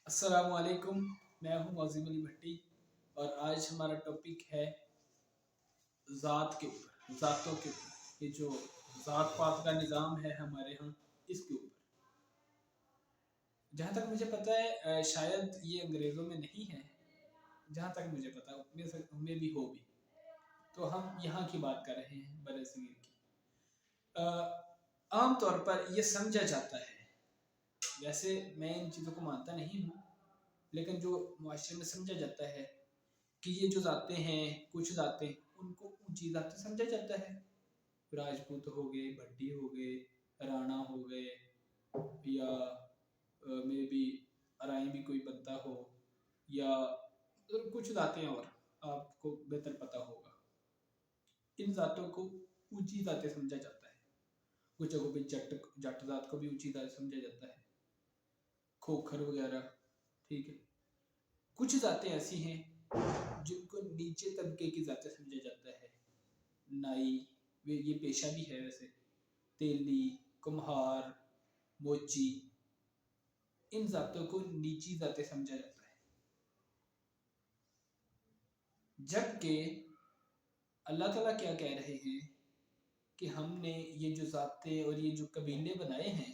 السلام علیکم، میں ہوں معظم علی بھٹی اور آج ہمارا ٹاپک ہے ذات کے اوپر، ذاتوں کے اوپر۔ یہ جو ذات پات کا نظام ہے ہمارے ہاں، اس کے اوپر جہاں تک مجھے پتہ ہے شاید یہ انگریزوں میں نہیں ہے، جہاں تک مجھے پتہ ہے ہمیں بھی ہو بھی، تو ہم یہاں کی بات کر رہے ہیں برِ صغیر کی۔ عام طور پر یہ سمجھا جاتا ہے، ویسے میں ان چیزوں کو مانتا نہیں ہوں، لیکن جو معاشرے میں سمجھا جاتا ہے کہ یہ جو ذاتیں ہیں، کچھ ذاتیں ان کو اونچی ذاتیں سمجھا جاتا ہے۔ راجپوت ہو گئے، بھٹی ہو گئے، رانا ہو گئے، یا میں بھی ارائیں بھی کوئی بنتا ہو، یا کچھ ذاتیں اور آپ کو بہتر پتہ ہوگا۔ ان ذاتوں کو اونچی ذاتیں سمجھا جاتا ہے۔ کچھ جگہوں پہ جٹ ذات کو بھی اونچی ذات سمجھا جاتا ہے، کھوکھر وغیرہ، ٹھیک ہے۔ کچھ ذاتیں ایسی ہیں جن کو نیچے طبقے کی ذاتیں سمجھا جاتا ہے۔ نائی، یہ پیشہ بھی ہے ویسے، تیلی، کمہار، موچی، ان ذاتوں کو نیچی ذاتیں سمجھا جاتا ہے۔ جبکہ اللہ تعالیٰ کیا کہہ رہے ہیں کہ ہم نے یہ جو ذاتیں اور یہ جو قبیلے بنائے ہیں،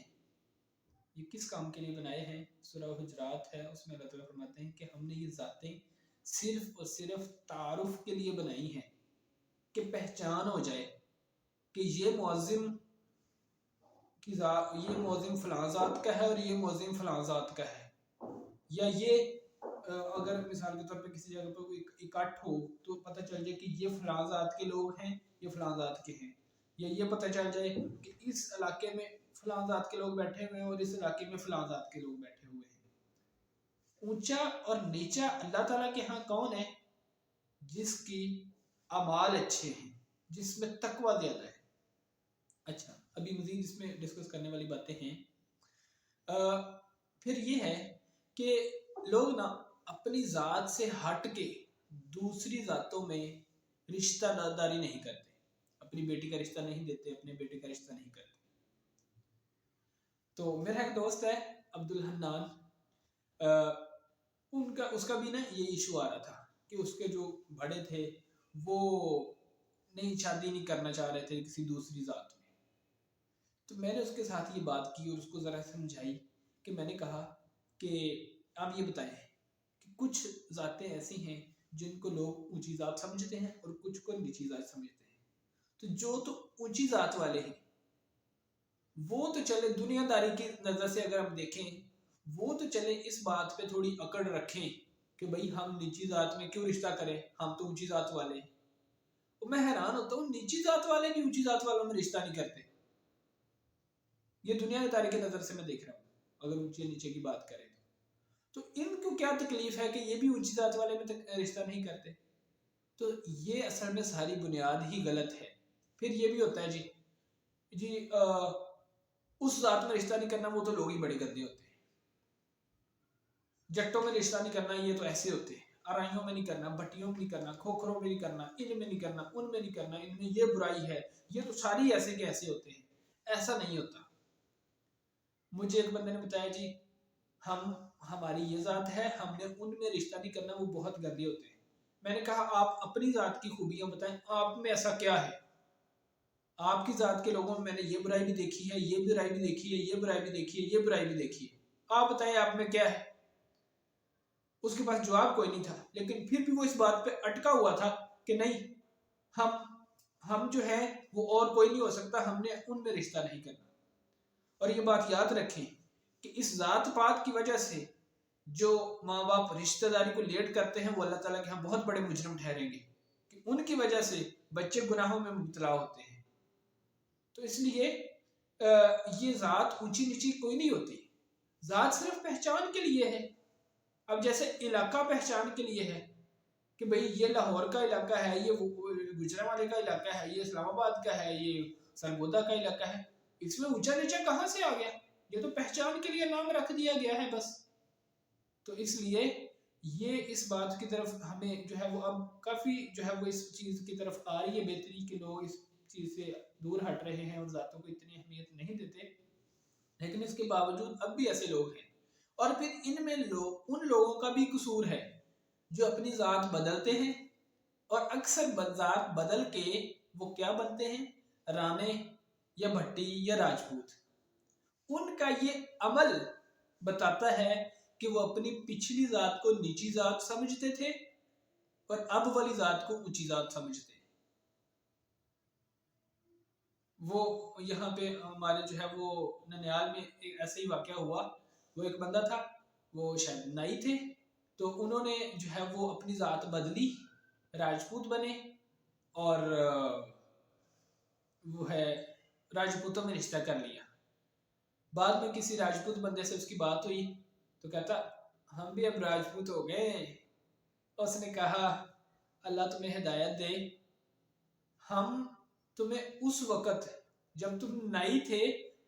یہ کس کام کے لیے بنائے ہیں؟ سورہ حجرات ہے، اس میں اللہ تعالیٰ فرماتے ہیں کہ ہم نے یہ ذاتیں صرف اور صرف تعارف کے لیے بنائی ہیں، کہ پہچان ہو جائے کہ یہ معظم فلاں ذات کا ہے اور یہ معظم فلاں ذات کا ہے، یا یہ اگر مثال کے طور پہ کسی جگہ پہ کوئی اکٹھ ہو تو پتہ چل جائے کہ یہ فلاں ذات کے لوگ ہیں، یہ فلاں ذات کے ہیں، یا یہ پتہ چل جائے کہ اس علاقے میں فلاں ذات کے لوگ بیٹھے ہوئے ہیں اور اس علاقے میں فلاں ذات کے لوگ بیٹھے ہوئے ہیں۔ اونچا اور نیچا اللہ تعالیٰ کے ہاں کون ہے؟ جس کی اعمال اچھے ہیں، جس میں تقوی زیادہ ہے۔ اچھا، ابھی مزید اس میں ڈسکس کرنے والی باتیں ہیں۔ پھر یہ ہے کہ لوگ نا اپنی ذات سے ہٹ کے دوسری ذاتوں میں رشتہ داری نہیں کرتے، اپنی بیٹی کا رشتہ نہیں دیتے، اپنے بیٹے کا رشتہ نہیں کرتے۔ تو میرا ایک دوست ہے عبدالحنان، اس کا بھی نا یہ ایشو آ رہا تھا کہ اس کے جو بڑے تھے وہ شادی نہیں کرنا چاہ رہے تھے کسی دوسری ذات میں۔ تو میں نے اس کے ساتھ یہ بات کی اور اس کو ذرا سمجھائی کہ میں نے کہا کہ آپ یہ بتائیں کہ کچھ ذاتیں ایسی ہیں جن کو لوگ اونچی ذات سمجھتے ہیں اور کچھ کو نیچی ذات سمجھتے ہیں۔ تو جو تو اونچی ذات والے ہیں وہ تو چلے دنیا داری کی نظر سے اگر ہم دیکھیں، وہ تو چلے اس بات پہ تھوڑی اکڑ رکھیں کہ بھئی ہم نیچی ذات میں کیوں رشتہ کریں، ہم تو اونچی ذات والے ہیں۔ اور میں حیران ہوتا ہوں نیچی ذات والے بھی اونچی ذات والوں میں رشتہ نہیں کرتے۔ یہ دنیا داری کی نظر سے میں دیکھ رہا ہوں، اگر اونچے نیچے کی بات کریں تو ان کو کیا تکلیف ہے کہ یہ بھی اونچی ذات والے میں رشتہ نہیں کرتے؟ تو یہ اصل میں ساری بنیاد ہی غلط ہے۔ پھر یہ بھی ہوتا ہے جی اس ذات میں رشتہ نہیں کرنا، وہ تو لوگ ہی بڑے گندے ہوتے ہیں۔ جٹوں میں رشتہ نہیں کرنا، یہ تو ایسے ہوتے ہیں۔ ارائیوں میں نہیں کرنا، بھٹیوں میں نہیں کرنا، کھوکھروں میں نہیں کرنا، ان میں نہیں کرنا، ان میں نہیں کرنا، ان میں یہ برائی ہے، یہ تو ساری ایسے کے ایسے ہوتے ہیں۔ ایسا نہیں ہوتا۔ مجھے ایک بندے نے بتایا جی ہماری یہ ذات ہے، ہم نے ان میں رشتہ نہیں کرنا، وہ بہت گندے ہوتے ہیں۔ میں نے کہا آپ اپنی ذات کی خوبیاں بتائیں، آپ میں ایسا کیا ہے؟ آپ کی ذات کے لوگوں میں نے یہ برائی بھی دیکھی ہے، یہ برائی بھی دیکھی ہے، یہ برائی بھی دیکھی ہے، یہ برائی بھی دیکھی ہے، آپ بتائیں آپ میں کیا ہے؟ اس کے پاس جواب کوئی نہیں تھا، لیکن پھر بھی وہ اس بات پہ اٹکا ہوا تھا کہ نہیں، ہم جو ہے وہ اور کوئی نہیں ہو سکتا، ہم نے ان میں رشتہ نہیں کرنا۔ اور یہ بات یاد رکھیں کہ اس ذات پات کی وجہ سے جو ماں باپ رشتہ داری کو لیٹ کرتے ہیں وہ اللہ تعالیٰ کے ہاں بہت بڑے مجرم ٹھہریں گے، کہ ان کی وجہ سے بچے گناہوں میں مبتلا ہوتے ہیں۔ تو اس لیے یہ ذات اونچی نیچی کوئی نہیں ہوتی، ذات صرف پہچان کے لیے ہے۔ اب جیسے علاقہ پہچان کے لیے ہے کہ بھئی یہ لاہور کا علاقہ ہے، یہ گوجرانوالے کا علاقہ ہے، یہ اسلام آباد کا ہے، یہ سرگودا کا علاقہ ہے، اس میں اونچا نیچا کہاں سے آ گیا؟ یہ تو پہچان کے لیے نام رکھ دیا گیا ہے بس۔ تو اس لیے یہ اس بات کی طرف ہمیں جو ہے وہ اب کافی جو ہے وہ اس چیز کی طرف آ رہی ہے بہتری کہ لوگ اس چیز سے دور ہٹ رہے ہیں اور ذاتوں کو اتنی اہمیت نہیں دیتے، لیکن اس کے باوجود اب بھی ایسے لوگ ہیں۔ اور پھر ان میں ان لوگوں کا بھی قصور ہے جو اپنی ذات بدلتے ہیں، اور اکثر ذات بدل کے وہ کیا بنتے ہیں، رانے یا بھٹی یا راجپوت۔ ان کا یہ عمل بتاتا ہے کہ وہ اپنی پچھلی ذات کو نیچی ذات سمجھتے تھے اور اب والی ذات کو اونچی ذات سمجھتے ہیں۔ وہ یہاں پہ ہمارے جو ہے وہ ننیال میں ایک ایسا ہی واقعہ ہوا۔ وہ ایک بندہ تھا، وہ شاید نائی تھے، تو انہوں نے جو ہے وہ اپنی ذات بدلی، راجپوت بنے، اور وہ ہے راجپوتوں میں رشتہ کر لیا۔ بعد میں کسی راجپوت بندے سے اس کی بات ہوئی تو کہتا ہم بھی اب راجپوت ہو گئے۔ اس نے کہا اللہ تمہیں ہدایت دے، ہم تمہیں اس وقت جب تم نائی تھے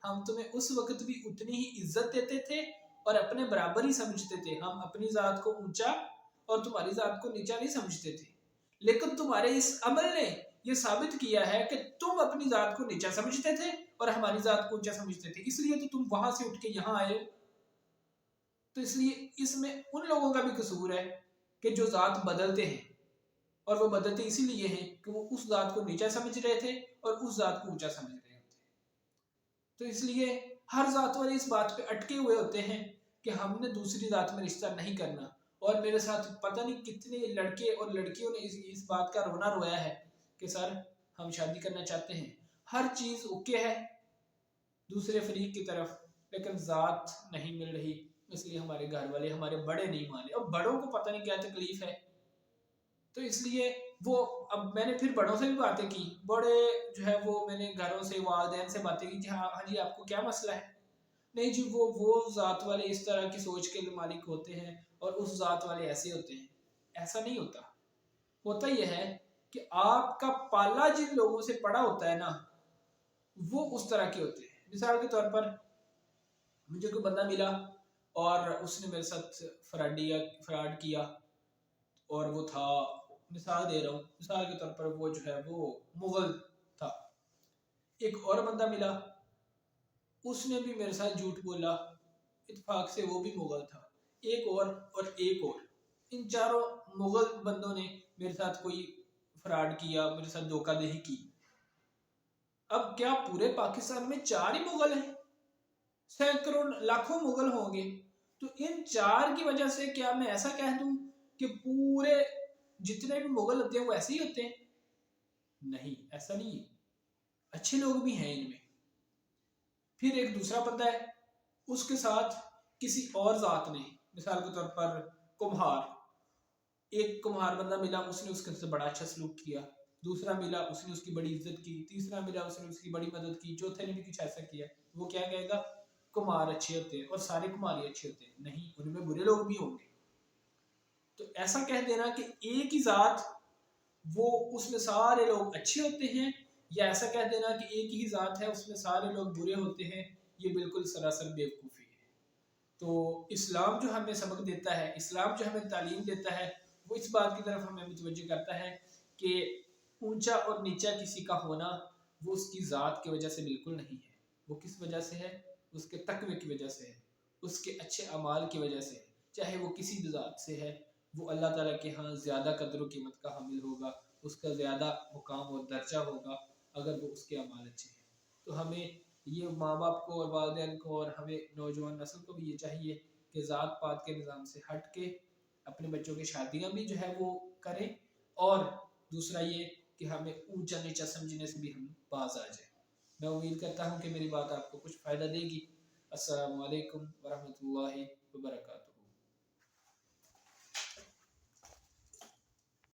ہم تمہیں اس وقت بھی اتنی ہی عزت دیتے تھے اور اپنے برابر ہی سمجھتے تھے، ہم اپنی ذات کو اونچا اور تمہاری ذات کو نیچا نہیں سمجھتے تھے، لیکن تمہارے اس عمل نے یہ ثابت کیا ہے کہ تم اپنی ذات کو نیچا سمجھتے تھے اور ہماری ذات کو اونچا سمجھتے تھے، اس لیے تو تم وہاں سے اٹھ کے یہاں آئے۔ تو اس لیے اس میں ان لوگوں کا بھی قصور ہے کہ جو ذات بدلتے ہیں، اور وہ بدلتے اسی لیے ہیں کہ وہ اس ذات کو نیچا سمجھ رہے تھے اور اس ذات کو اونچا سمجھ رہے ہوتے۔ تو اس لیے ہر ذات والے اس بات پہ اٹکے ہوئے ہوتے ہیں کہ ہم نے دوسری ذات میں رشتہ نہیں کرنا۔ اور میرے ساتھ پتہ نہیں کتنے لڑکے اور لڑکیوں نے اس بات کا رونا رویا ہے کہ سر ہم شادی کرنا چاہتے ہیں، ہر چیز اوکے ہے دوسرے فریق کی طرف، لیکن ذات نہیں مل رہی، اس لیے ہمارے گھر والے ہمارے بڑے نہیں مانے، اور بڑوں کو پتہ نہیں کیا تکلیف ہے۔ تو اس لیے وہ اب میں نے پھر بڑوں سے بھی باتیں کی، بڑے جو ہے وہ میں نے گھروں سے والدین سے باتیں کی کہ ہاں جی آپ کو کیا مسئلہ ہے؟ نہیں جی وہ ذات والے اس طرح کی سوچ کے مالک ہوتے ہیں اور اس ذات والے ایسے ہوتے ہیں۔ ایسا نہیں ہوتا، ہوتا یہ ہے کہ آپ کا پالا جن لوگوں سے پڑا ہوتا ہے نا وہ اس طرح کے ہوتے ہیں۔ مثال کے طور پر مجھے کوئی بندہ ملا اور اس نے میرے ساتھ فراڈ کیا، اور وہ تھا، مثال دے رہا ہوں، مثال کے طور پر وہ جو ہے وہ مغل تھا۔ ایک اور بندہ ملا، اس نے بھی میرے ساتھ جھوٹ بولا، اتفاق سے وہ بھی مغل تھا۔ ایک اور ایک اور، ان چاروں مغل بندوں نے میرے ساتھ کوئی فراڈ کیا، میرے ساتھ دھوکہ دہی کی۔ اب کیا پورے پاکستان میں 4 ہی مغل ہیں؟ سینکڑوں لاکھوں مغل ہوں گے، تو ان 4 کی وجہ سے کیا میں ایسا کہہ دوں کہ پورے جتنے بھی مغل ہوتے ہیں وہ ایسے ہی ہوتے ہیں؟ نہیں، ایسا نہیں ہے، اچھے لوگ بھی ہیں ان میں۔ پھر ایک دوسرا بندہ ہے، اس کے ساتھ کسی اور ذات نے، مثال کے طور پر کمہار، ایک کمہار بندہ ملا، اس نے اس سے بڑا اچھا سلوک کیا، دوسرا ملا اس نے اس کی بڑی عزت کی، تیسرا ملا اس نے اس کی بڑی مدد کی، چوتھے نے بھی کچھ ایسا کیا۔ وہ کیا کہے گا کمہار اچھے ہوتے ہیں اور سارے کمہار ہی اچھے ہوتے ہیں؟ نہیں، ان میں برے لوگ بھی ہوں گے۔ تو ایسا کہہ دینا کہ ایک ہی ذات وہ اس میں سارے لوگ اچھے ہوتے ہیں، یا ایسا کہہ دینا کہ ایک ہی ذات ہے اس میں سارے لوگ برے ہوتے ہیں، یہ بالکل سراسر بیوقوفی ہے۔ تو اسلام جو ہمیں سبق دیتا ہے، اسلام جو ہمیں تعلیم دیتا ہے، وہ اس بات کی طرف ہمیں متوجہ کرتا ہے کہ اونچا اور نیچا کسی کا ہونا وہ اس کی ذات کی وجہ سے بالکل نہیں ہے۔ وہ کس وجہ سے ہے؟ اس کے تقوی کی وجہ سے ہے، اس کے اچھے اعمال کی وجہ سے، چاہے وہ کسی بھی ذات سے ہے، وہ اللہ تعالیٰ کے ہاں زیادہ قدر و قیمت کا حامل ہوگا، اس کا زیادہ مقام اور درجہ ہوگا اگر وہ اس کے اعمال اچھے ہیں۔ تو ہمیں یہ ماں باپ کو اور والدین کو اور ہمیں نوجوان نسل کو بھی یہ چاہیے کہ ذات پات کے نظام سے ہٹ کے اپنے بچوں کی شادیاں بھی جو ہے وہ کریں، اور دوسرا یہ کہ ہمیں اونچا نیچا سمجھنے سے بھی ہم باز آ جائیں۔ میں امید کرتا ہوں کہ میری بات آپ کو کچھ فائدہ دے گی۔ السلام علیکم ورحمۃ اللہ